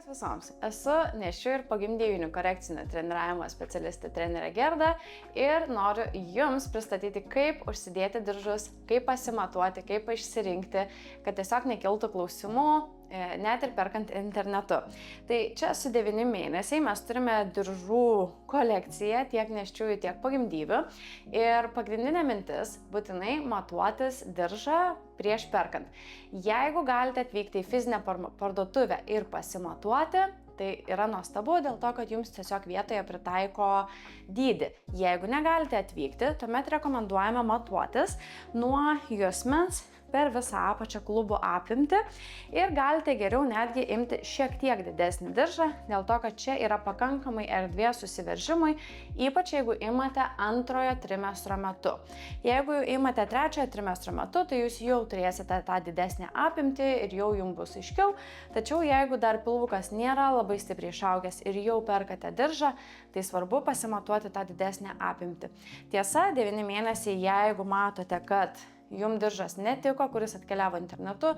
Sveikas visoms! Esu nėščių ir pogimdyvinių korekcinio treniravimo specialistė trenerė Gerda ir noriu Jums pristatyti, kaip užsidėti diržus, kaip pasimatuoti, kaip išsirinkti, kad tiesiog nekiltų klausimų, net ir perkant internetu. Tai čia su 9 mėnesiai mes turime diržų kolekciją tiek nėščiųjų, tiek pogimdyvių ir pagrindinė mintis būtinai matuotis diržą prieš perkant. Jeigu galite atvykti į fizinę parduotuvę ir pasimatuoti, tai yra nuostabu dėl to, kad jums tiesiog vietoje pritaiko dydį. Jeigu negalite atvykti, tuomet rekomenduojame matuotis nuo juosmens per visą apačią klubo apimtį ir galite geriau netgi imti šiek tiek didesnį diržą, dėl to, kad čia yra pakankamai erdvės susiveržimui, ypač jeigu imate antrojo trimestro metu. Jeigu jau imate trečiojo trimestro metu, tai jūs jau turėsite tą didesnį apimtį ir jau jums bus aiškiau, tačiau jeigu dar pilvukas nėra labai stipriai išaugęs ir jau perkate diržą, tai svarbu pasimatuoti tą didesnį apimtį. Tiesa, 9 mėnesiai, jeigu matote, kad jums diržas netiko, kuris atkeliavo internetu,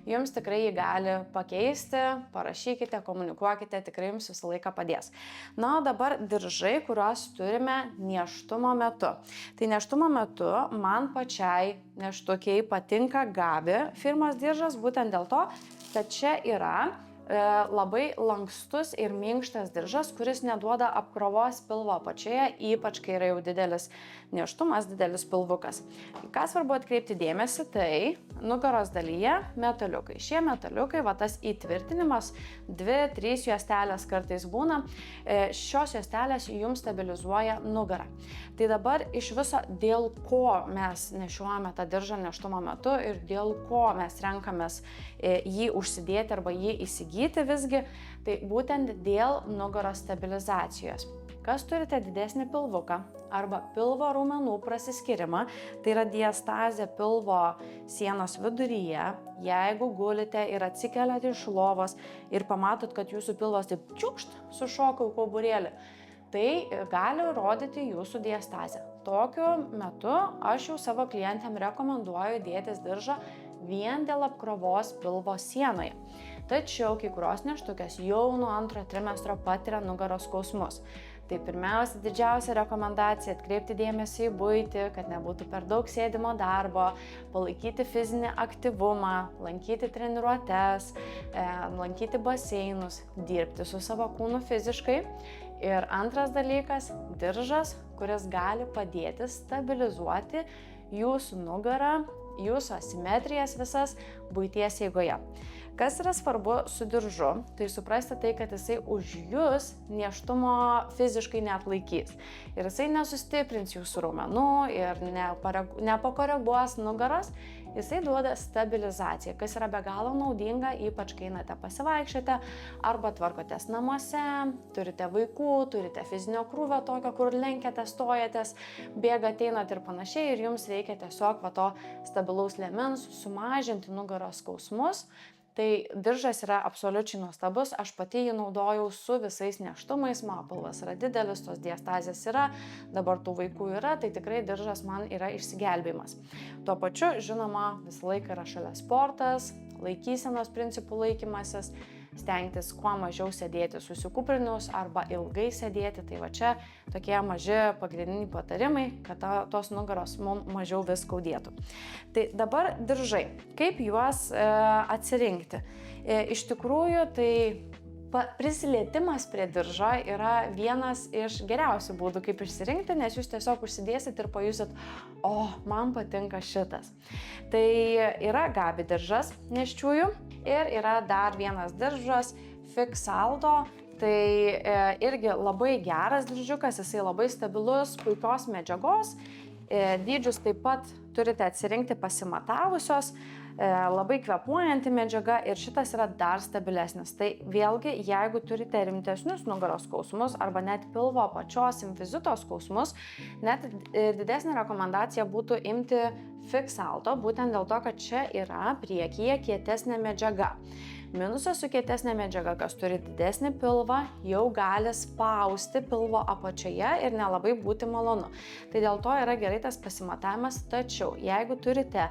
jums tikrai jį gali pakeisti, parašykite, komunikuokite, tikrai jums visą laiką padės. Na, o dabar diržai, kuriuos turime nėštumo metu. Tai nėštumo metu man pačiai nėštukiai patinka Gabi firmos diržas, būtent dėl to, kad čia yra labai lankstus ir minkštas diržas, kuris neduoda apkrovos pilvo apačioje, ypač kai yra jau didelis nėštumas, didelis pilvukas. Ką svarbu atkreipti dėmesį, tai nugaros dalyje metaliukai. Šie metaliukai, va tas įtvirtinimas, 2-3 juostelės kartais būna, šios juostelės jums stabilizuoja nugarą. Tai dabar iš viso, dėl ko mes nešiuojame tą diržą nėštumo metu ir dėl ko mes renkamės jį užsidėti arba jį įsigyti visgi, tai būtent dėl nugaros stabilizacijos. Kas turite didesnį pilvuką arba pilvo raumenų prasiskyrimą, tai yra diastazė pilvo sienos viduryje, jeigu gulite ir atsikeliate iš lovos ir pamatot, kad jūsų pilvas taip čiukšt sušoka į kauburėlį, tai gali rodyti jūsų diastazę. Tokiu metu aš jau savo klientėm rekomenduoju dėtis diržą vien dėl apkrovos pilvo sienoje. Tačiau kai kurios nėštukės jau nuo antrojo trimestro patiria nugaros skausmus. Tai pirmiausia, didžiausia rekomendacija atkreipti dėmesį į buitį, kad nebūtų per daug sėdimo darbo, palaikyti fizinį aktyvumą, lankyti treniruotes, lankyti baseinus, dirbti su savo kūnu fiziškai. Ir antras dalykas, diržas, kuris gali padėti stabilizuoti jūsų nugarą, jūsų asimetrijas visas buities eigoje. Kas yra svarbu su diržu, tai suprasti tai, kad jisai už jūs nėštumo fiziškai neatlaikys. Ir jisai nesustiprins jūsų raumenų ir nepakoreguos nugaros, jisai duoda stabilizaciją, kas yra be galo naudinga, ypač kai einate pasivaikščioti arba tvarkotės namuose, turite vaikų, turite fizinio krūvio tokio, kur lenkiate, stojatės, bėgate, einate ir panašiai ir jums reikia tiesiog to stabilaus liemens, sumažinti nugaros skausmus. Tai diržas yra absoliučiai nuostabus, aš pati jį naudojau su visais nėštumais, mano pilvas yra didelis, tos diastazės yra, dabar tų vaikų yra, tai tikrai diržas man yra išsigelbėjimas. Tuo pačiu, žinoma, visą laiką yra šalia sportas, laikysenos principų laikymasis, stengtis kuo mažiau sėdėti susikūprinus arba ilgai sėdėti, tai va čia tokie maži pagrindiniai patarimai, kad tos nugaros mums mažiau vis skaudėtų. Tai dabar diržai, kaip juos atsirinkti? Iš tikrųjų, tai prisilietimas prie diržo yra vienas iš geriausių būdų, kaip išsirinkti, nes jūs tiesiog užsidėsit ir pajusit, man patinka šitas. Tai yra Gabi diržas nėščiųjų ir yra dar vienas diržas Fixaldo. Tai irgi labai geras diržiukas, jisai labai stabilus, puikios medžiagos. Dydžius taip pat turite atsirinkti pasimatavusios, labai kvėpuojanti medžiaga ir šitas yra dar stabilesnis. Tai vėlgi, jeigu turite rimtesnius nugaros skausmus arba net pilvo apačios infizito skausmus, net didesnė rekomendacija būtų imti Fixaldo, būtent dėl to, kad čia yra priekyje kietesnė medžiaga. Minusas su kietesnė medžiaga, kas turi didesnį pilvą, jau gali spausti pilvo apačioje ir nelabai būti malonu. Tai dėl to yra gerai tas pasimatavimas, tačiau jeigu turite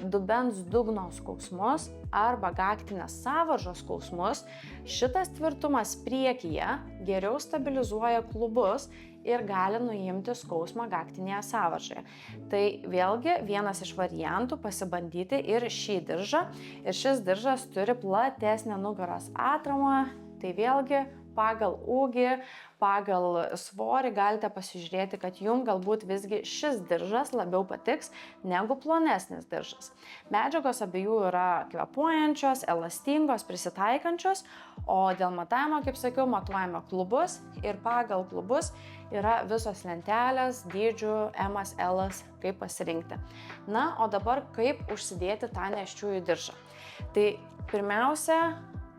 dubens dugno skausmus arba gaktinės sąvaržos skausmus, šitas tvirtumas priekyje geriau stabilizuoja klubus ir gali nuimti skausmą gaktinėje sąvaržoje. Tai vėlgi vienas iš variantų pasibandyti ir šį diržą. Ir šis diržas turi platesnę nugaros atramą, tai vėlgi pagal ūgį, pagal svorį galite pasižiūrėti, kad jums galbūt visgi šis diržas labiau patiks negu plonesnis diržas. Medžiagos abiejų yra kvėpuojančios, elastingos, prisitaikančios, o dėl matavimo, kaip sakiau, matuojame klubus ir pagal klubus yra visos lentelės, dydžių, M-as, L-as, kaip pasirinkti. Na, o dabar kaip užsidėti tą nėščiųjų diržą. Tai pirmiausia,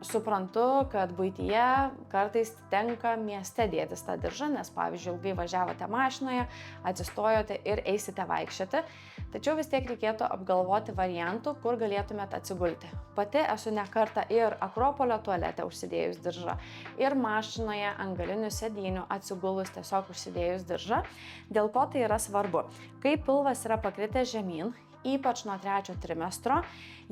suprantu, kad buityje kartais tenka mieste dėtis tą diržą, nes pavyzdžiui, ilgai važiavote mašinoje, atsistojote ir eisite vaikščioti, tačiau vis tiek reikėtų apgalvoti variantų, kur galėtumėte atsigulti. Pati esu ne kartą ir Akropolio tualete užsidėjus diržą, ir mašinoje ant galinių sėdynių atsigulus tiesiog užsidėjus diržą. Dėl ko tai yra svarbu? Kai pilvas yra pakritęs žemyn, ypač nuo 3 trimestro,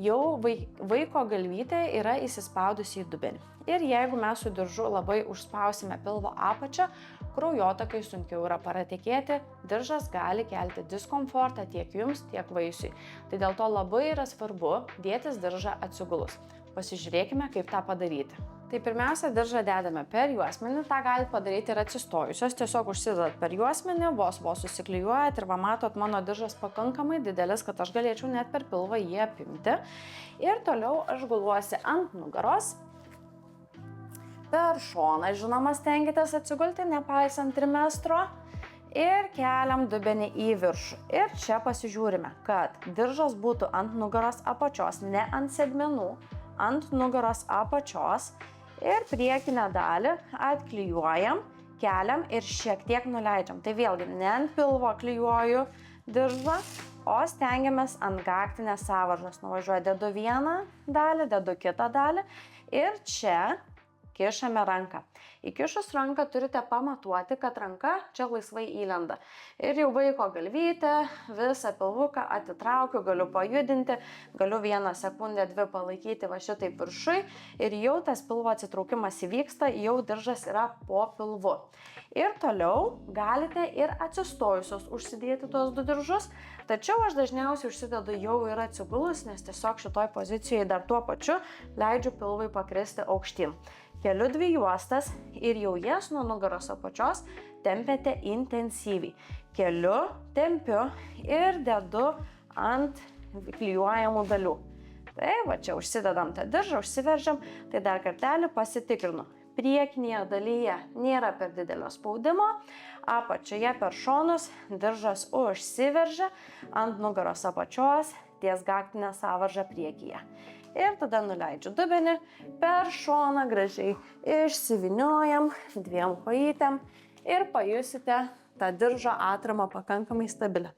jau vaiko galvytė yra įsispaudusi į dubenį. Ir jeigu mes su diržu labai užspausime pilvo apačią, kraujotakai sunkiau yra paratekėti, diržas gali kelti diskomfortą tiek jums, tiek vaisiui. Tai dėl to labai yra svarbu dėtis diržą atsigulus. Pasižiūrėkime, kaip tą padaryti. Tai pirmiausia, diržą dedame per juosmenį, tą galite padaryti ir atsistojusios, tiesiog užsidedat per juosmenį, vos susiklijuojat ir va matot, mano diržas pakankamai didelis, kad aš galėčiau net per pilvą jį apimti. Ir toliau aš guluosi ant nugaros, per šoną, žinoma, stenkitės atsigulti, nepaisant trimestro, ir keliam dubenį į viršų. Ir čia pasižiūrime, kad diržas būtų ant nugaros apačios, ne ant sėdmenų, ant nugaros apačios. Ir priekinę dalį atklijuojam, keliam ir šiek tiek nuleidžiam. Tai vėlgi ne ant pilvo klijuoju diržą, o stengiamės ant gaktinės sąvaržos. Nuvažiuoju, dedu vieną dalį, dedu kitą dalį ir čia kišame ranką. Įkišus ranką turite pamatuoti, kad ranka čia laisvai įlenda. Ir jau vaiko galvytę, visą pilvuką atitraukiu, galiu pajudinti, galiu 1 sekundę, 2 palaikyti va šitaip viršui ir jau tas pilvo atsitraukimas įvyksta, jau diržas yra po pilvu. Ir toliau galite ir atsistojusios užsidėti tuos 2 diržus, tačiau aš dažniausiai užsidedu jau ir atsigulus, nes tiesiog šitoj pozicijoje dar tuo pačiu leidžiu pilvui pakristi aukštyn. Keliu 2 juostas ir jau jas nuo nugaros apačios tempiate intensyviai. Keliu, tempiu ir dedu ant klijuojamų dalių. Tai va čia užsidedam tą diržą, užsiveržiam, tai dar kartelį pasitikrinu. Priekinėje dalyje nėra per didelio spaudimo, apačioje per šonus diržas užsiveržia ant nugaros apačios ties gaktinę sąvaržą priekyje. Ir tada nuleidžiu dubenį, per šoną gražiai išsiviniojam 2 kojytėm ir pajusite tą diržo atramą pakankamai stabilę.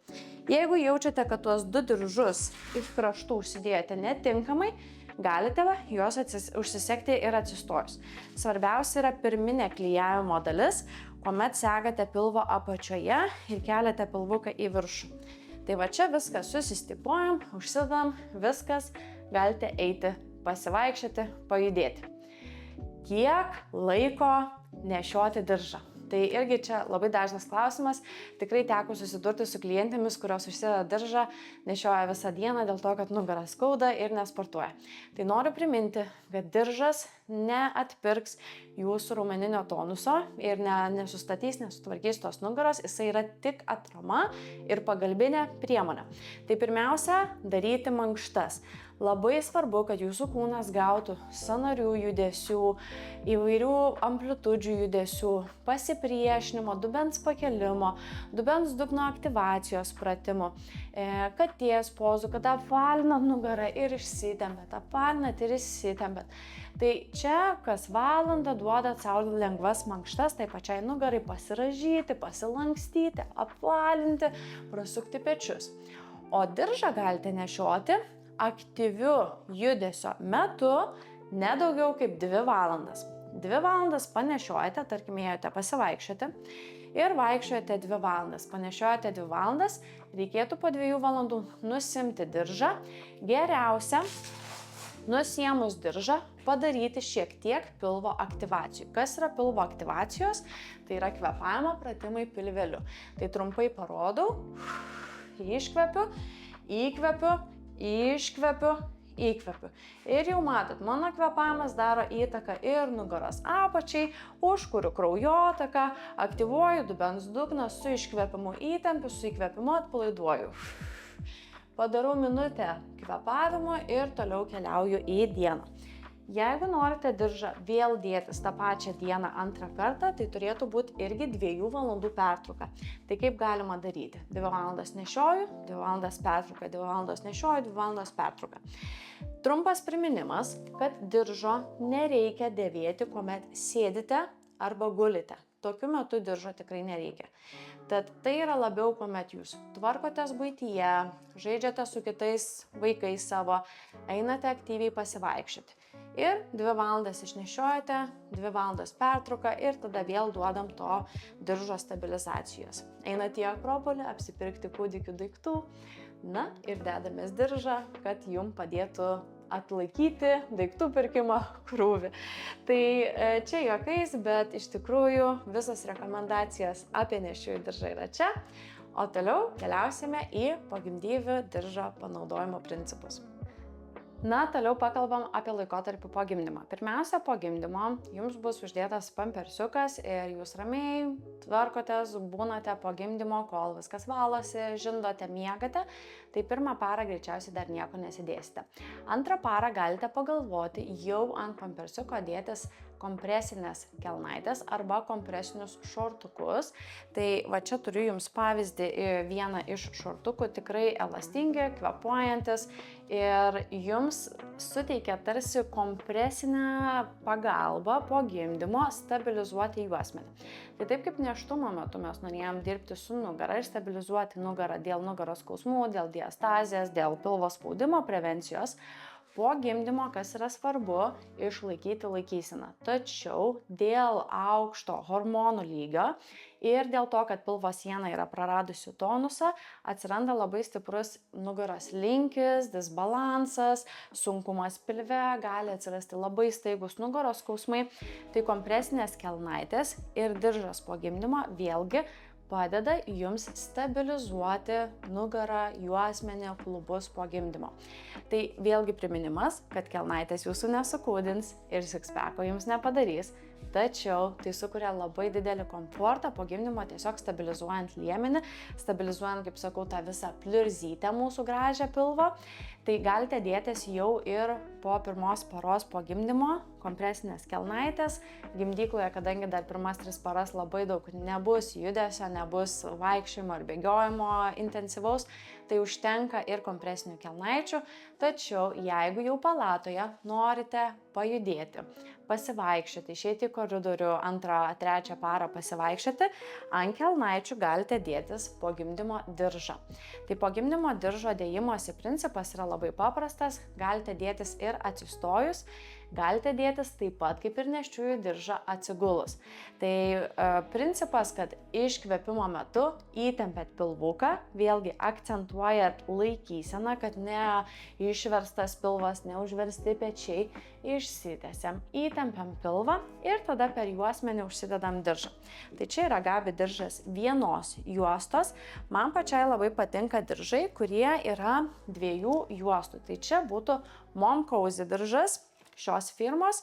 Jeigu jaučiate, kad tuos 2 diržus iš kraštų užsidėjote netinkamai, galite juos užsisekti ir atsistojus. Svarbiausia yra pirminė klijavimo dalis, kuomet segate pilvo apačioje ir keliate pilvuką į viršų. Tai va čia viską susistipuojam, užsidam, viskas, galite eiti, pasivaikščioti, pajudėti. Kiek laiko nešioti diržą? Tai irgi čia labai dažnas klausimas. Tikrai teko susidurti su klientėmis, kurios užsideda diržą, nešioja visą dieną dėl to, kad nugarą skauda ir nesportuoja. Tai noriu priminti, kad diržas neatpirks jūsų raumeninio tonuso ir nesustatys, nesutvarkys tos nugaros, jisai yra tik atrama ir pagalbinė priemonė. Tai pirmiausia, daryti mankštas. Labai svarbu, kad jūsų kūnas gautų sąnarių judesių, įvairių amplitudžių judesių, pasipriešinimo, dubens pakelimo, dubens dugno aktyvacijos pratimų, katės pozų, kad apvalinat nugarą ir išsitempiat, apvalinat ir išsitempiat. Tai čia kas valandą duodat sau lengvas mankštas, tai pačiai nugarai pasirąžyti, pasilankstyti, apvalinti, prasukti pečius. O diržą galite nešioti aktyviu judesio metu nedaugiau kaip 2 valandas. 2 valandas panešiojate, tarkim, ėjote pasivaikščioti ir vaikščiojate 2 valandas. Panešiojate 2 valandas, reikėtų po 2 valandų nusimti diržą. Geriausia, nusiėmus diržą, padaryti šiek tiek pilvo aktyvacijų. Kas yra pilvo aktyvacijos? Tai yra kvėpavimo pratimai pilveliu. Tai trumpai parodau. Iškvepiu, įkvepiu, iškvepiu, įkvepiu. Ir jau matot, mano kvėpavimas daro įtaką ir nugaros apačiai, užkuriu kraujotaką, aktyvuoju dubens dugną, su iškvėpimu įtempiu, su įkvėpimu atpalaiduoju. Padarau minutę kvėpavimo ir toliau keliauju į dieną. Jeigu norite diržą vėl dėtis tą pačią dieną antrą kartą, tai turėtų būti irgi 2 valandų pertrauka. Tai kaip galima daryti? 2 valandas nešioju, 2 valandas pertrauka, 2 valandas nešioju, 2 valandas pertrauka. Trumpas priminimas, kad diržo nereikia dėvėti, kuomet sėdite arba gulite. Tokiu metu diržo tikrai nereikia. Tad tai yra labiau, kuomet jūs tvarkotės buityje, žaidžiate su kitais vaikais savo, einate aktyviai pasivaikščioti. Ir 2 valandas išnešiojate, 2 valandas pertrauka ir tada vėl duodam to diržo stabilizacijos. Einate į Akropolį apsipirkti kūdikių daiktų, na ir dedamės diržą, kad jums padėtų atlaikyti daiktų pirkimo krūvį. Tai čia juokais, bet iš tikrųjų visas rekomendacijos apie nėščiųjų diržą yra čia, o toliau keliausime į pogimdyvių diržo panaudojimo principus. Na, toliau pakalbam apie laikotarpį po gimdymo. Pirmiausia, po gimdymo jums bus uždėtas pampersiukas ir jūs ramiai tvarkotės, būnate po gimdymo, kol viskas valosi, žindote, miegate, tai 1 parą greičiausiai dar nieko nesidėsite. 2 parą galite pagalvoti jau ant pampersiuko dėtis kompresinės kelnaitės arba kompresinius šortukus. Tai va čia turiu jums pavyzdį, vieną iš šortukų, tikrai elastingi, kvepuojantis ir jums suteikia tarsi kompresinę pagalbą po gimdymo stabilizuoti juosmenį. Tai taip kaip nėštumo metu mes norėjom dirbti su nugara ir stabilizuoti nugarą dėl nugaros skausmų, dėl diastazės, dėl pilvo spaudimo prevencijos, po gimdymo, kas yra svarbu, išlaikyti laikyseną. Tačiau dėl aukšto hormonų lygio ir dėl to, kad pilvo siena yra praradusi tonusą, atsiranda labai stiprus nugaros linkis, disbalansas, sunkumas pilve, gali atsirasti labai staigus nugaros skausmai. Tai kompresinės kelnaitės ir diržas po gimdymo vėlgi padeda jums stabilizuoti nugarą, juosmenį, klubus po gimdymo. Tai vėlgi priminimas, kad kelnaitės jūsų nesukūdins ir sixpacko jums nepadarys, tačiau tai sukuria labai didelį komfortą po gimdymo, tiesiog stabilizuojant liemenį, stabilizuojant, kaip sakau, tą visą pliurzytę mūsų gražią pilvo. Tai galite dėtis jau ir po 1 paros po gimdymo, kompresinės kelnaitės. Gimdykloje, kadangi dar 1-3 paras labai daug nebus judesio, nebus vaikščiojimo ar bėgiojimo intensyvaus, tai užtenka ir kompresinių kelnaičių. Tačiau jeigu jau palatoje norite pajudėti, pasivaikščioti, išeiti į koridorių 2-3 parą pasivaikščioti, ant kelnaičių galite dėtis po gimdymo diržą. Tai po gimdymo diržo dėjimosi principas yra labai paprastas, galite dėtis ir atsistojus, galite dėtis taip pat kaip ir nėščiųjų diržą atsigulus. Tai principas, kad iškvėpimo metu įtempiat pilvuką, vėlgi akcentuojat laikyseną, kad ne išverstas pilvas, neužversti pečiai, išsitęsiam, įtempiam pilvą ir tada per juosmenį užsidedam diržą. Tai čia yra Gabi diržas vienos juostos. Man pačiai labai patinka diržai, kurie yra 2 juostų. Tai čia būtų Mom Cozy diržas šios firmos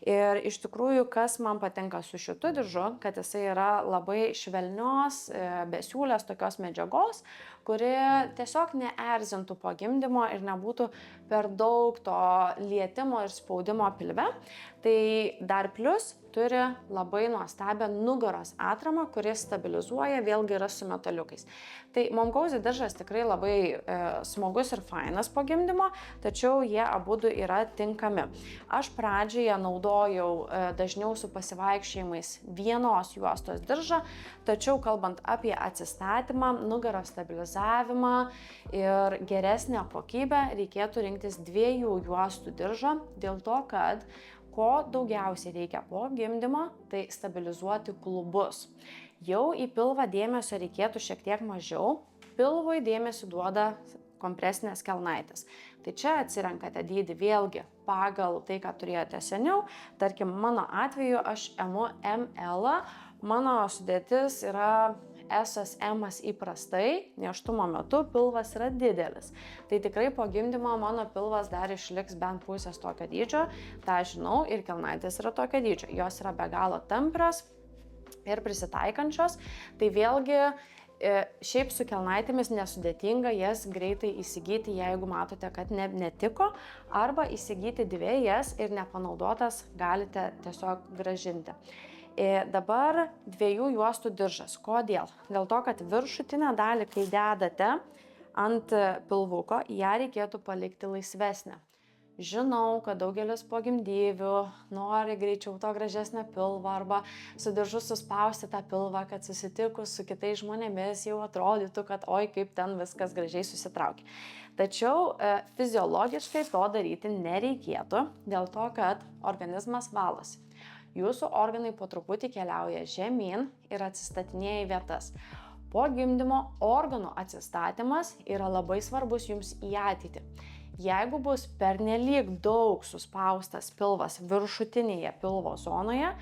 ir iš tikrųjų, kas man patinka su šitu diržu, kad jisai yra labai švelnios, besiūlės tokios medžiagos, kuri tiesiog neerzintų po gimdymo ir nebūtų per daug to lietimo ir spaudimo pilve. Tai dar plus turi labai nuostabią nugaros atramą, kuris stabilizuoja, vėlgi yra su metaliukais. Tai Mom Cozy diržas tikrai labai smagus ir fainas po gimdymo, tačiau jie abudu yra tinkami. Aš pradžioje naudojau dažniau su pasivaikščiojimais vienos juostos diržą, tačiau kalbant apie atsistatymą, nugaros stabilizavimą ir geresnę kokybę, reikėtų rinktis 2 juostų diržą, dėl to, kad ko daugiausiai reikia po gimdymo, tai stabilizuoti klubus. Jau į pilvą dėmesio reikėtų šiek tiek mažiau. Pilvui dėmesį duoda kompresinės kelnaitės. Tai čia atsirenkate dydį vėlgi pagal tai, ką turėjote seniau. Tarkim, mano atveju aš imu ML, mano sudėtis yra SSM įprastai, nėštumo metu pilvas yra didelis. Tai tikrai po gimdymo mano pilvas dar išliks bent pusės tokio dydžio, tą žinau, ir kelnaitės yra tokio dydžio. Jos yra be galo tamprios ir prisitaikančios. Tai vėlgi šiaip su kelnaitėmis nesudėtinga jas greitai įsigyti, jeigu matote, kad netiko, arba įsigyti dviejas ir nepanaudotas galite tiesiog grąžinti. Dabar 2 juostų diržas. Kodėl? Dėl to, kad viršutinę dalį, kai dedate ant pilvuko, ją reikėtų palikti laisvesnę. Žinau, kad daugelis pogimdyvių nori greičiau to gražesnio pilvo arba su diržu suspausti tą pilvą, kad susitikus su kitais žmonėmis jau atrodytų, kad oi, kaip ten viskas gražiai susitraukia. Tačiau fiziologiškai to daryti nereikėtų, dėl to, kad organizmas valosi. Jūsų organai po truputį keliauja žemyn ir atsistatinėja į vietas. Po gimdymo organų atsistatymas yra labai svarbus jums į ateitį. Jeigu bus pernelyg daug suspaustas pilvas viršutinėje pilvo zonoje,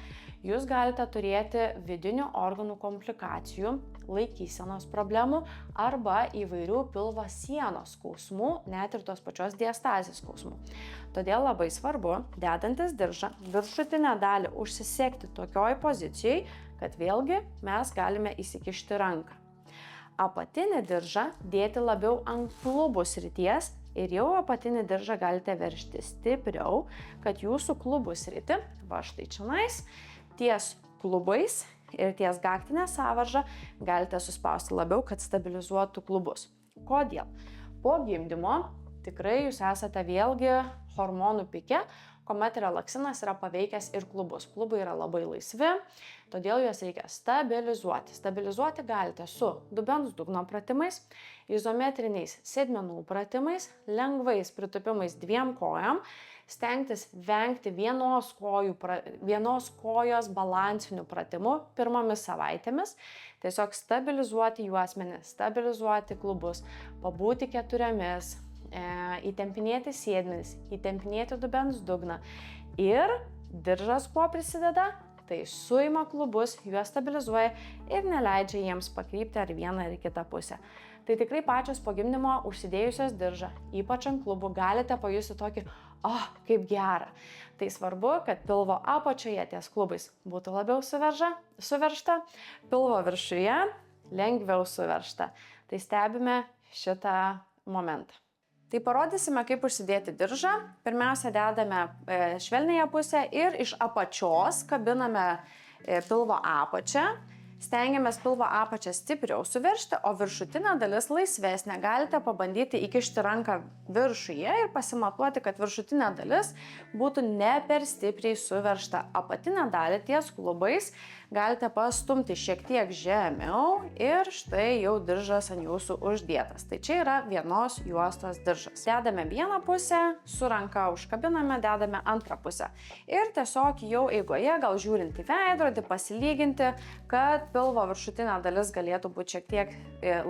jūs galite turėti vidinių organų komplikacijų, laikysenos problemų arba įvairių pilvo sienos skausmų, net ir tos pačios diastazės skausmų. Todėl labai svarbu, dedantis diržą, viršutinę dalį užsisekti tokioj pozicijai, kad vėlgi mes galime įsikišti ranką. Apatinį diržą dėti labiau ant klubų srities ir jau apatinį diržą galite veržti stipriau, kad jūsų klubų sritį, va štai čionais, ties klubais ir ties gaktinę sąvaržą galite suspausti labiau, kad stabilizuotų klubus. Kodėl? Po gimdymo tikrai jūs esate vėlgi hormonų pike, kuomet relaksinas yra paveikęs ir klubus. Klubai yra labai laisvi, todėl juos reikia stabilizuoti. Stabilizuoti galite su dubens dugno pratimais, izometriniais sėdmenų pratimais, lengvais pritūpimais 2 kojom, stengtis vengti vienos kojos balansinių pratimų pirmomis savaitėmis, tiesiog stabilizuoti juosmenį, stabilizuoti klubus, pabūti 4, įtempinėti sėdmenis, įtempinėti dubens dugną. Ir diržas kuo prisideda? Tai suima klubus, juos stabilizuoja ir neleidžia jiems pakrypti ar vieną ar kitą pusę. Tai tikrai pačios po gimdymo užsidėjusios diržą, ypač ant klubų, galite pajusti tokį, kaip gera. Tai svarbu, kad pilvo apačioje ties klubais būtų labiau suveržta, pilvo viršuje lengviau suveržta. Tai stebime šitą momentą. Tai parodysime, kaip užsidėti diržą. Pirmiausia, dedame švelniąją pusę ir iš apačios kabiname pilvo apačią. Stengiamės pilvo apačią stipriau suveržti, o viršutinė dalis laisvesnė. Galite pabandyti įkišti ranką viršuje ir pasimatuoti, kad viršutinė dalis būtų ne per stipriai suveržta. Apatinę dalį ties klubais galite pastumti šiek tiek žemiau ir štai jau diržas ant jūsų uždėtas. Tai čia yra 1 juostos diržas. Dedame vieną pusę, su ranka užkabiname, dedame antrą pusę. Ir tiesiog jau eigoje, gal žiūrint į veidrodį, pasilyginti, kad pilvo viršutinė dalis galėtų būti šiek tiek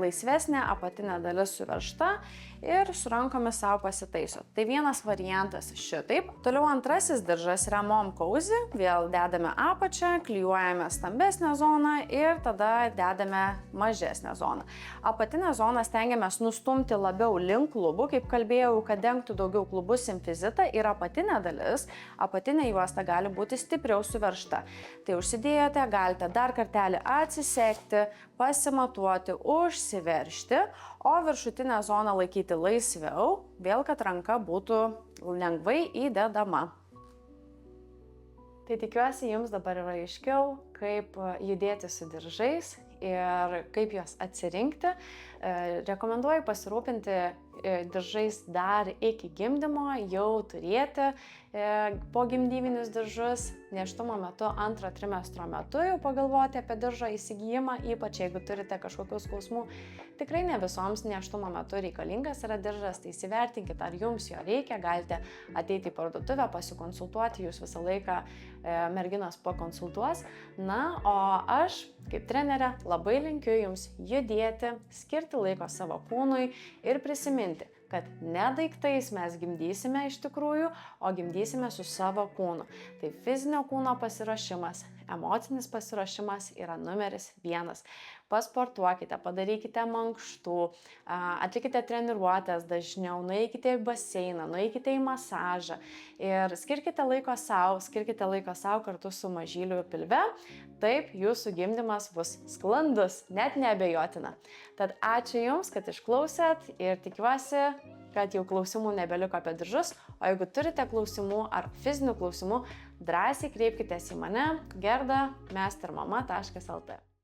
laisvesnė, apatinė dalis suveržta ir su rankomis savo pasitaiso. Tai vienas variantas šitaip. Toliau antrasis diržas yra mom cozy. Vėl dedame apačią, klijuojame stambesnę zoną ir tada dedame mažesnę zoną. Apatinę zoną stengiamės nustumti labiau link klubų, kaip kalbėjau, kad dengtų daugiau klubų simfizitą, ir apatinė dalis, apatinė juosta gali būti stipriau suveržta. Tai užsidėjote, galite dar kartelį atsisekti, pasimatuoti, užsiveržti, o viršutinę zoną laikyti laisviau, vėl kad ranka būtų lengvai įdedama. Tai tikiuosi, jums dabar yra aiškiau, kaip judėti su diržais ir kaip juos atsirinkti. Rekomenduoju pasirūpinti diržais dar iki gimdymo, jau turėti pogimdyvinius diržus, nėštumo metu, antro trimestro metu jau pagalvoti apie diržo įsigijimą, ypač jeigu turite kažkokių skausmų. Tikrai ne visoms nėštumo metu reikalingas yra diržas, tai įsivertinkite, ar jums jo reikia, galite ateiti į parduotuvę, pasikonsultuoti, jūs visą laiką merginos pakonsultuos. Na, o aš, kaip trenerė, labai linkiu jums judėti, skirti laiko savo kūnui ir prisiminti, kad ne daiktais mes gimdysime iš tikrųjų, o gimdysime su savo kūnu. Tai fizinio kūno pasiruošimas, emocinis pasiruošimas yra numeris 1. Pasportuokite, padarykite mankštų, atlikite treniruotės dažniau, nueikite į baseiną, nueikite į masažą ir skirkite laiko savo kartu su mažyliu pilve. Taip, jūsų gimdymas bus sklandus, net neabejotina. Tad ačiū Jums, kad išklausėt ir tikiuosi, kad jau klausimų nebeliko apie diržus, o jeigu turite klausimų ar fizinių klausimų, drąsiai kreipkitės į mane gerda@mastermama.lt.